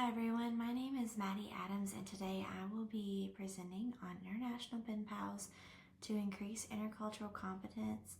Hi everyone, my name is Maddie Adams and today I will be presenting on International Pen Pals to increase intercultural competence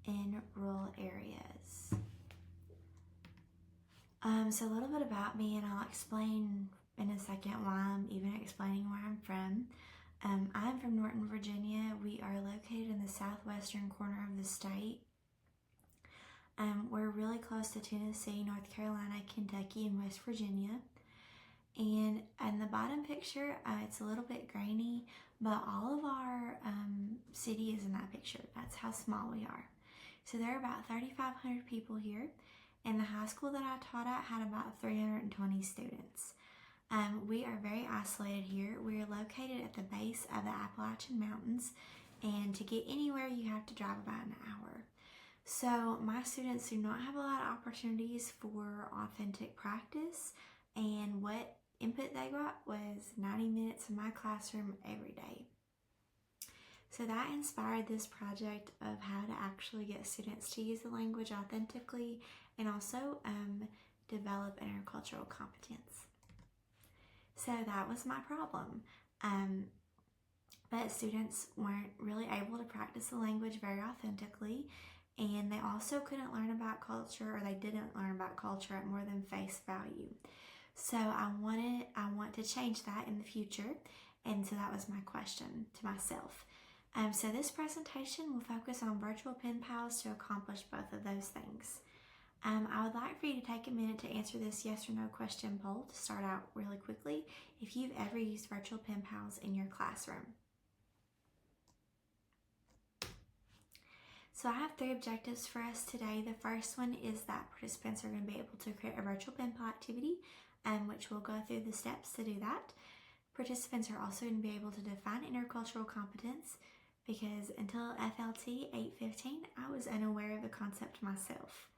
in rural areas. So a little bit about me, and I'll explain in a second why I'm even explaining where I'm from. I'm from Norton, Virginia. We are located in the southwestern corner of the state. We're really close to Tennessee, North Carolina, Kentucky, and West Virginia. And in the bottom picture, it's a little bit grainy, but all of our city is in that picture. That's how small we are. So there are about 3,500 people here, and the high school that I taught at had about 320 students. We are very isolated here. We are located at the base of the Appalachian Mountains, and to get anywhere you have to drive about an hour. So my students do not have a lot of opportunities for authentic practice, and what input they got was 90 minutes in my classroom every day. So that inspired this project of how to actually get students to use the language authentically and also develop intercultural competence. So that was my problem. But students weren't really able to practice the language very authentically, and they also couldn't learn about culture, or they didn't learn about culture at more than face value. So I want to change that in the future, and so that was my question to myself. So this presentation will focus on virtual pen pals to accomplish both of those things. I would like for you to take a minute to answer this yes or no question poll to start out really quickly if you've ever used virtual pen pals in your classroom. So I have 3 objectives for us today. The first one is that participants are going to be able to create a virtual pen pal activity, which we'll go through the steps to do that. Participants are also going to be able to define intercultural competence, because until FLT817, I was unaware of the concept myself.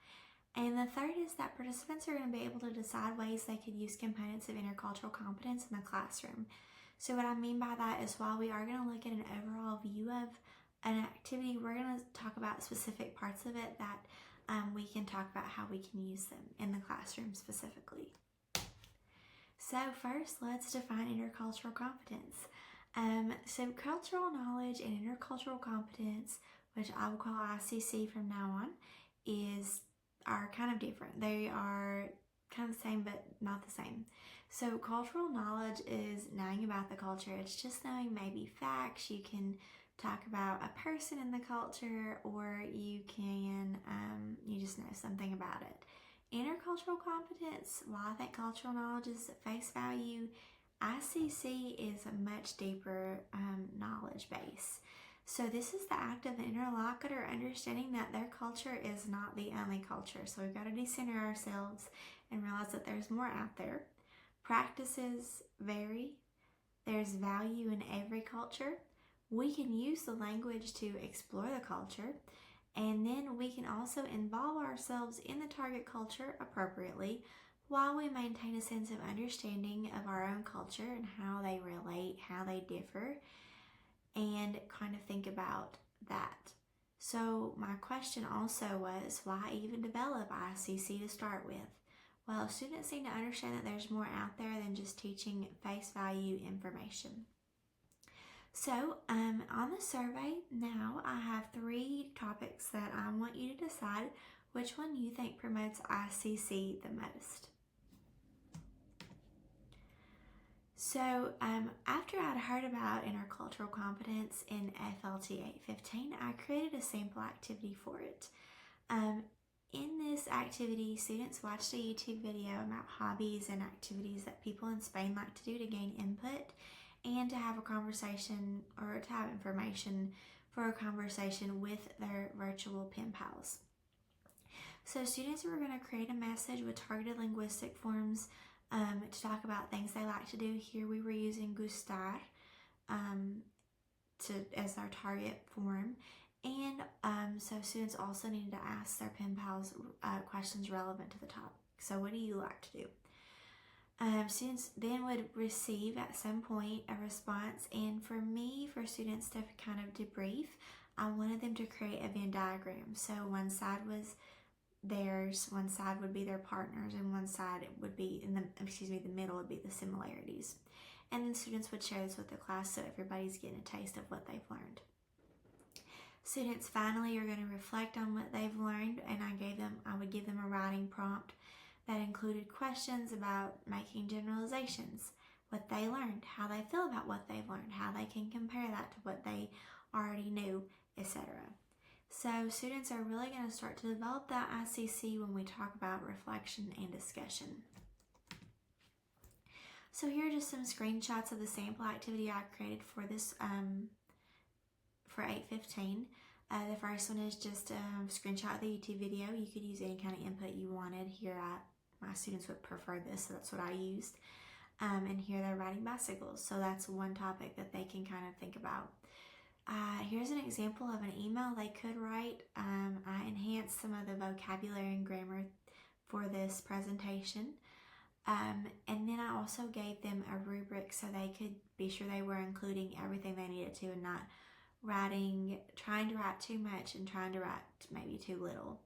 And the third is that participants are going to be able to decide ways they could use components of intercultural competence in the classroom. So what I mean by that is, while we are going to look at an overall view of an activity, we're going to talk about specific parts of it that we can talk about how we can use them in the classroom specifically. So first, let's define intercultural competence. So cultural knowledge and intercultural competence, which I will call ICC from now on, are kind of different. They are kind of the same, but not the same. So cultural knowledge is knowing about the culture. It's just knowing maybe facts. You can talk about a person in the culture, or you can you just know something about it. Intercultural competence, while I think cultural knowledge is at face value, ICC is a much deeper knowledge base. So this is the act of an interlocutor understanding that their culture is not the only culture. So we've got to decenter ourselves and realize that there's more out there. Practices vary. There's value in every culture. We can use the language to explore the culture, and then we can also involve ourselves in the target culture appropriately while we maintain a sense of understanding of our own culture and how they relate, how they differ, and kind of think about that. So my question also was, why even develop ICC to start with? Well, students need to understand that there's more out there than just teaching face value information. So on the survey now, I have 3 topics that I want you to decide which one you think promotes ICC the most. So after I'd heard about intercultural competence in FLT815, I created a sample activity for it. In this activity, students watched a YouTube video about hobbies and activities that people in Spain like to do to gain input and to have a conversation, or to have information for a conversation with their virtual pen pals. So students were going to create a message with targeted linguistic forms to talk about things they like to do. Here we were using gustar as our target form. And so students also needed to ask their pen pals questions relevant to the topic. So what do you like to do? Students then would receive at some point a response, and for students to kind of debrief, I wanted them to create a Venn diagram. So one side was theirs, one side would be their partners, and one side would be, the middle would be the similarities. And then students would share this with the class so everybody's getting a taste of what they've learned. Students finally are going to reflect on what they've learned, and I would give them a writing prompt that included questions about making generalizations, what they learned, how they feel about what they've learned, how they can compare that to what they already knew, etc. So students are really going to start to develop that ICC when we talk about reflection and discussion. So here are just some screenshots of the sample activity I created for this for 815. The first one is just a screenshot of the YouTube video. You could use any kind of input you wanted. Here, my students would prefer this, so that's what I used. And here they're riding bicycles, so that's one topic that they can kind of think about. Here's an example of an email they could write. I enhanced some of the vocabulary and grammar for this presentation. And then I also gave them a rubric so they could be sure they were including everything they needed to and not trying to write too much and trying to write maybe too little.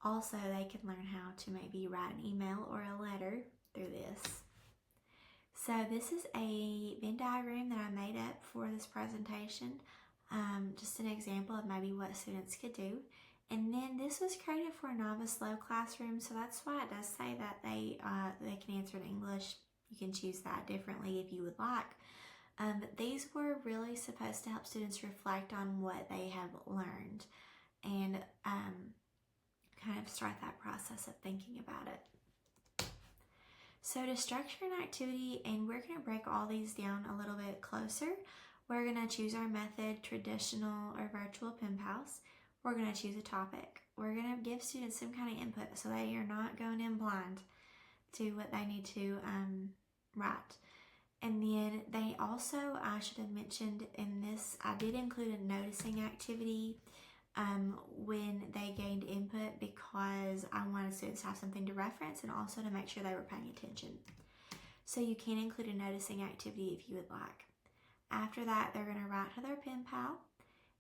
Also, they could learn how to maybe write an email or a letter through this. So this is a Venn diagram that I made up for this presentation. Just an example of maybe what students could do. And then this was created for a novice low classroom, so that's why it does say that they can answer in English. You can choose that differently if you would like. But these were really supposed to help students reflect on what they have learned and kind of start that process of thinking about it. So to structure an activity, and we're going to break all these down a little bit closer, we're going to choose our method, traditional or virtual pen pals. We're going to choose a topic. We're going to give students some kind of input so they are not going in blind to what they need to write. And then they also, I should have mentioned in this, I did include a noticing activity when they gained input because I wanted students to have something to reference and also to make sure they were paying attention. So you can include a noticing activity if you would like. After that, they're going to write to their pen pal.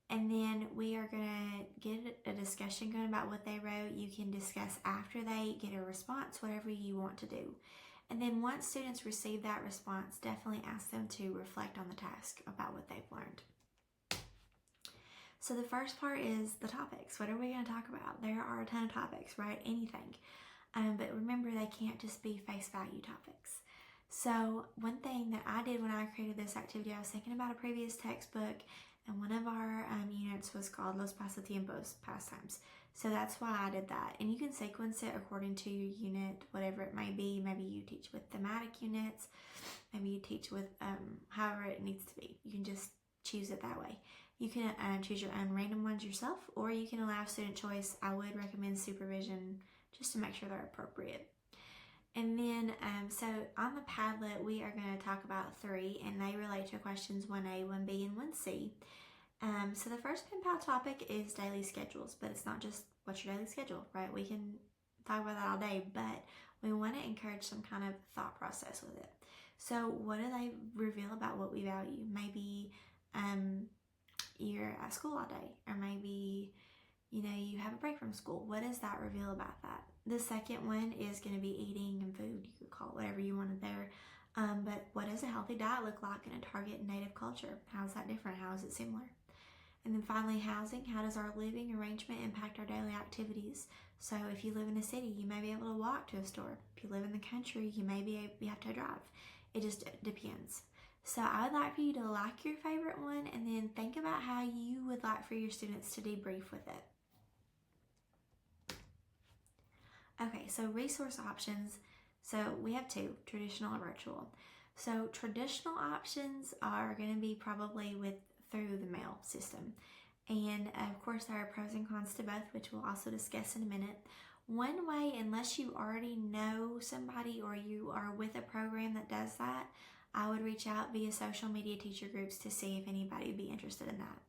And then we are going to get a discussion going about what they wrote. You can discuss after they get a response, whatever you want to do. And then once students receive that response, definitely ask them to reflect on the task about what they've learned. So the first part is the topics. What are we going to talk about? There are a ton of topics, right? Anything. But remember, they can't just be face value topics. So one thing that I did when I created this activity, I was thinking about a previous textbook, and one of our units was called Los Pasatiempos, pastimes. So that's why I did that. And you can sequence it according to your unit, whatever it may be. Maybe you teach with thematic units. Maybe you teach with however it needs to be. You can just choose it that way. You can choose your own random ones yourself, or you can allow student choice. I would recommend supervision just to make sure they're appropriate. And then, so on the Padlet, we are going to talk about 3, and they relate to questions 1A, 1B, and 1C. So the first pen pal topic is daily schedules, but it's not just what's your daily schedule, right? We can talk about that all day, but we want to encourage some kind of thought process with it. So what do they reveal about what we value? Maybe you're at school all day, or maybe you have a break from school. What does that reveal about that? The second one is going to be eating and food. You could call it whatever you wanted there. But what does a healthy diet look like in a target native culture? How is that different? How is it similar? And then finally, housing. How does our living arrangement impact our daily activities? So if you live in a city, you may be able to walk to a store. If you live in the country, you have to drive. It just depends. So I would like for you to like your favorite one and then think about how you would like for your students to debrief with it. Okay, so resource options. So we have 2, traditional or virtual. So traditional options are going to be probably through the mail system. And of course there are pros and cons to both, which we'll also discuss in a minute. One way, unless you already know somebody or you are with a program that does that, I would reach out via social media teacher groups to see if anybody would be interested in that.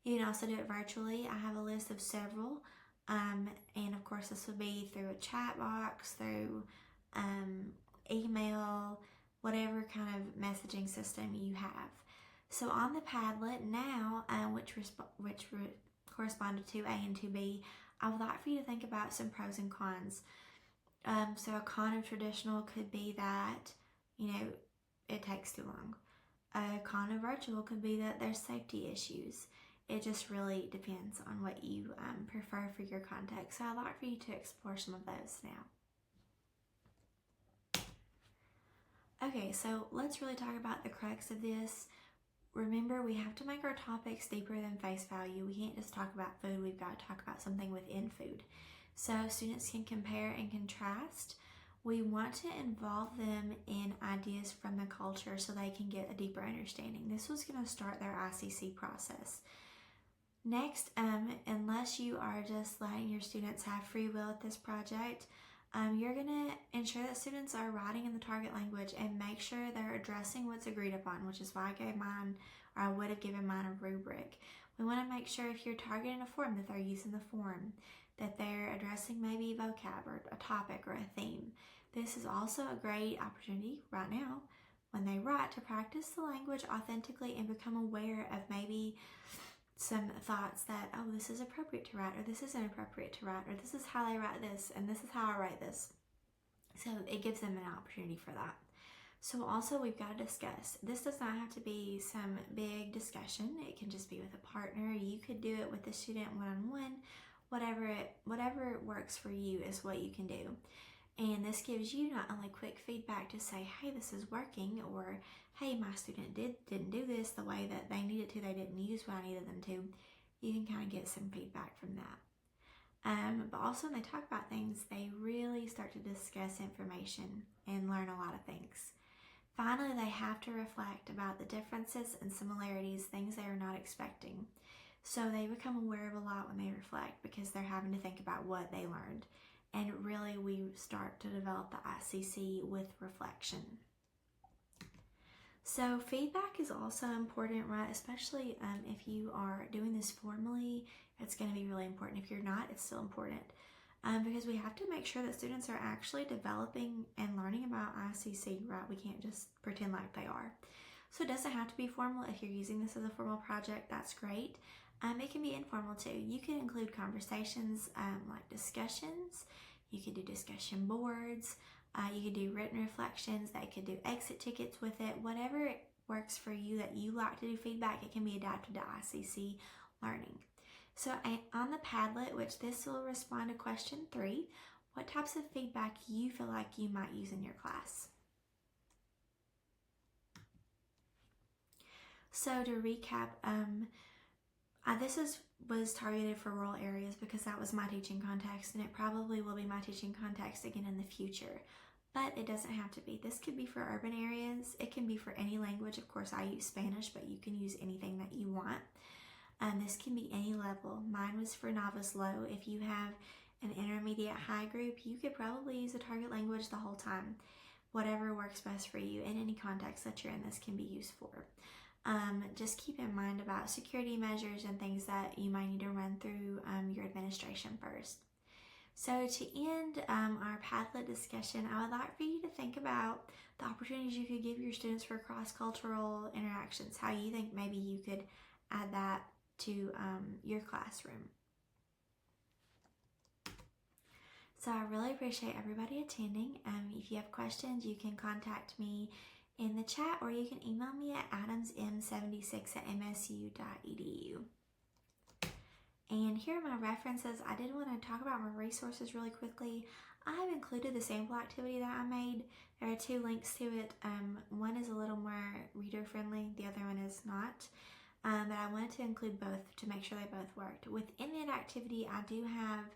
You can also do it virtually. I have a list of several. And of course this would be through a chat box, through email, whatever kind of messaging system you have. So on the Padlet now, which corresponded to A and 2B, I would like for you to think about some pros and cons. So a con of traditional could be that, it takes too long. A con of virtual could be that there's safety issues. It just really depends on what you prefer for your context. So I'd like for you to explore some of those now. Okay, so let's really talk about the crux of this. Remember, we have to make our topics deeper than face value. We can't just talk about food, we've got to talk about something within food. So students can compare and contrast. We want to involve them in ideas from the culture so they can get a deeper understanding. This was going to start their ICC process. Next, unless you are just letting your students have free will at this project, you're going to ensure that students are writing in the target language and make sure they're addressing what's agreed upon, which is why I would have given mine a rubric. We want to make sure if you're targeting a form that they're using the form, that they're addressing maybe vocab or a topic or a theme. This is also a great opportunity right now when they write to practice the language authentically and become aware of maybe some thoughts that, oh, this is appropriate to write, or this isn't appropriate to write, or this is how they write this, and this is how I write this. So it gives them an opportunity for that. So also we've got to discuss. This does not have to be some big discussion. It can just be with a partner. You could do it with the student one-on-one. Whatever works for you is what you can do. And this gives you not only quick feedback to say, hey, this is working, or hey, my student didn't do this the way that they needed to, they didn't use what I needed them to. You can kind of get some feedback from that. But also when they talk about things, they really start to discuss information and learn a lot of things. Finally, they have to reflect about the differences and similarities, things they are not expecting. So they become aware of a lot when they reflect because they're having to think about what they learned. And really, we start to develop the ICC with reflection. So feedback is also important, right? Especially if you are doing this formally, it's going to be really important. If you're not, it's still important because we have to make sure that students are actually developing and learning about ICC, right? We can't just pretend like they are. So it doesn't have to be formal. If you're using this as a formal project, that's great. It can be informal too. You can include conversations like discussions. You could do discussion boards. You could do written reflections. They could do exit tickets with it. Whatever works for you that you like to do feedback, it can be adapted to ICC learning. So on the Padlet, which this will respond to question 3, what types of feedback you feel like you might use in your class? So to recap, this was targeted for rural areas because that was my teaching context, and it probably will be my teaching context again in the future. But it doesn't have to be. This could be for urban areas. It can be for any language. Of course, I use Spanish, but you can use anything that you want. This can be any level. Mine was for novice low. If you have an intermediate high group, you could probably use the target language the whole time. Whatever works best for you in any context that you're in, this can be used for. Just keep in mind about security measures and things that you might need to run through your administration first. So to end our Padlet discussion, I would like for you to think about the opportunities you could give your students for cross-cultural interactions, how you think maybe you could add that to your classroom. So I really appreciate everybody attending. If you have questions, you can contact me in the chat, or you can email me at adamsm76@msu.edu. And here are my references. I did want to talk about my resources really quickly. I have included the sample activity that I made. There are 2 links to it. One is a little more reader friendly, the other one is not. But I wanted to include both to make sure they both worked. Within that activity, I do have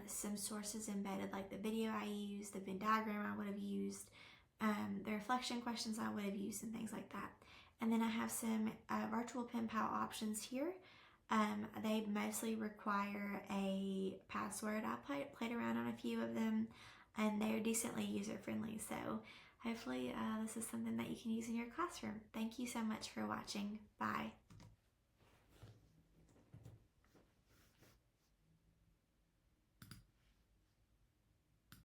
some sources embedded, like the video I used, the Venn diagram I would have used, the reflection questions I would have used, and things like that. And then I have some virtual pen pal options here. They mostly require a password. I played around on a few of them, and they're decently user-friendly. So hopefully this is something that you can use in your classroom. Thank you so much for watching. Bye.